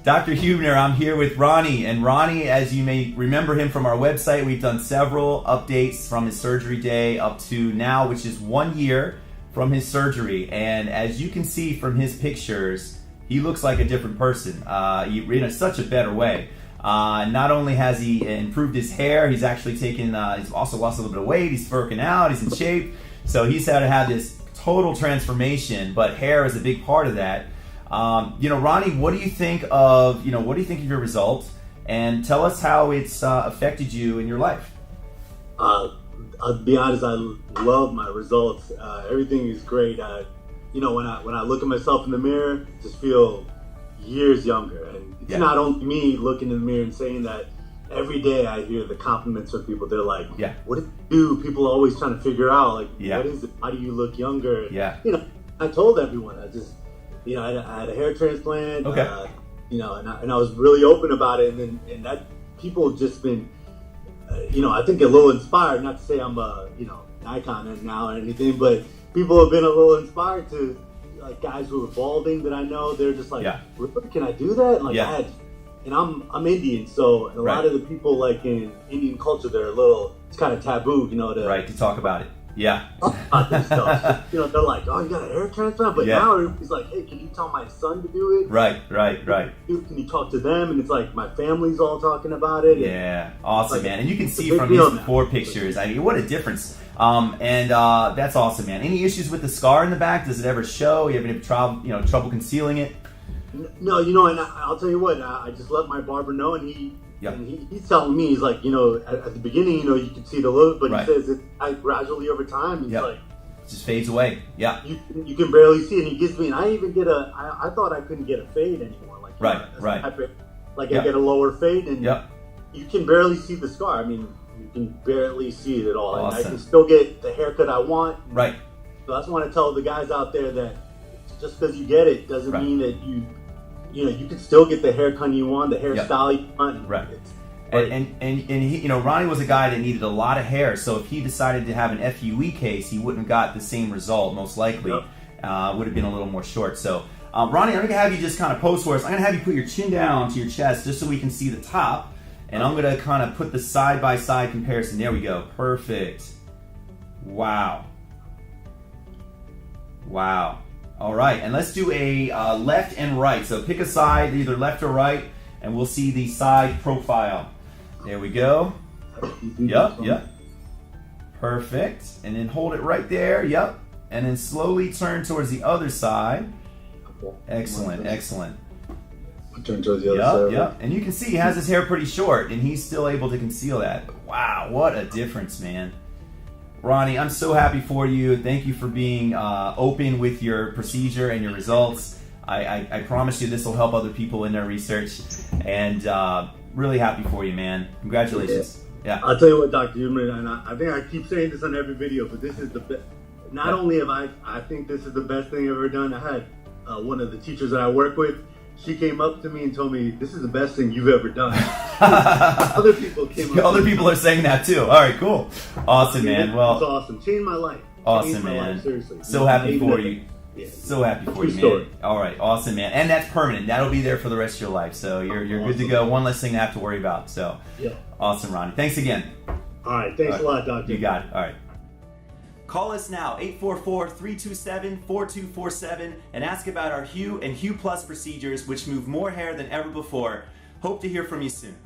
Dr. Huebner, I'm here with Ronnie. And Ronnie, as you may remember him from our website, we've done several updates from his surgery day up to now, which is 1 year from his surgery. And as you can see from his pictures, he looks like a different person in such a better way. Not only has he improved his hair, he's actually he's also lost a little bit of weight, he's working out, he's in shape. So he's had to have this total transformation, but hair is a big part of that. Ronnie, what do you think of your results, and tell us how it's affected you in your life? I'll be honest, I love my results. Everything is great. When I look at myself in the mirror, I just feel years younger. And it's not only me looking in the mirror and saying that. Every day I hear the compliments from people. They're like, what do you do? People are always trying to figure out, like, what is it? How do you look younger? Yeah. I told everyone, I had a hair transplant, okay. And I was really open about it. And that people have just been, I think a little inspired, not to say I'm an icon now or anything, but people have been a little inspired to, like, guys who are balding that I know, they're just like, really, can I do that? Like, and I'm Indian, so a lot of the people, like, in Indian culture, it's kind of taboo, to talk about it. Yeah. About this stuff. They're like, oh, you got a hair transplant? But now it's like, hey, can you tell my son to do it? Right. Can you talk to them? And it's like, my family's all talking about it. Yeah, awesome, man. And you can see from his before pictures, I mean, what a difference. That's awesome, man. Any issues with the scar in the back? Does it ever show? You have any trouble concealing it? No, and I'll tell you what, I just let my barber know, and he's telling me, he's like, at the beginning, you can see the look, but he says it gradually over time, he's like, it just fades away. Yeah. You can barely see it, and he gives me, and I even get I thought I couldn't get a fade anymore, like, right. I get a lower fade, and you can barely see the scar. I mean, you can barely see it at all. Awesome. And I can still get the haircut I want. Right. So I just want to tell the guys out there that just because you get it doesn't mean that you can still get the haircut you want, the hairstyle you want. Right. And he, Ronnie was a guy that needed a lot of hair, so if he decided to have an FUE case, he wouldn't have got the same result, most likely. Would have been a little more short. So, Ronnie, I'm going to have you just kind of pose for us. I'm going to have you put your chin down to your chest just so we can see the top, and I'm going to kind of put the side-by-side comparison. There we go. Perfect. Wow. All right, and let's do a left and right. So pick a side, either left or right, and we'll see the side profile. There we go. Yep. Perfect. And then hold it right there. Yep. And then slowly turn towards the other side. Excellent. Turn towards the other side. Yep. And you can see he has his hair pretty short, and he's still able to conceal that. Wow, what a difference, man. Ronnie, I'm so happy for you. Thank you for being open with your procedure and your results. I promise you this will help other people in their research, and really happy for you, man. Congratulations. Yeah. I'll tell you what, Dr. Huebner, and I think I keep saying this on every video, but this is the best. Not only have I think this is the best thing I've ever done. I had one of the teachers that I work with. She came up to me and told me, this is the best thing you've ever done. Other people came up. Other people are saying that too. All right, cool. Awesome, man. Well, it's awesome. Changed my life. Awesome, man. Seriously. So happy for you. So happy for you, man. All right, awesome, man. And that's permanent. That'll be there for the rest of your life. So you're good to go. One less thing to have to worry about. So awesome, Ronnie. Thanks again. All right, thanks a lot, Doctor. You got it. All right. Call us now, 844-327-4247, and ask about our Hue and Hue Plus procedures, which move more hair than ever before. Hope to hear from you soon.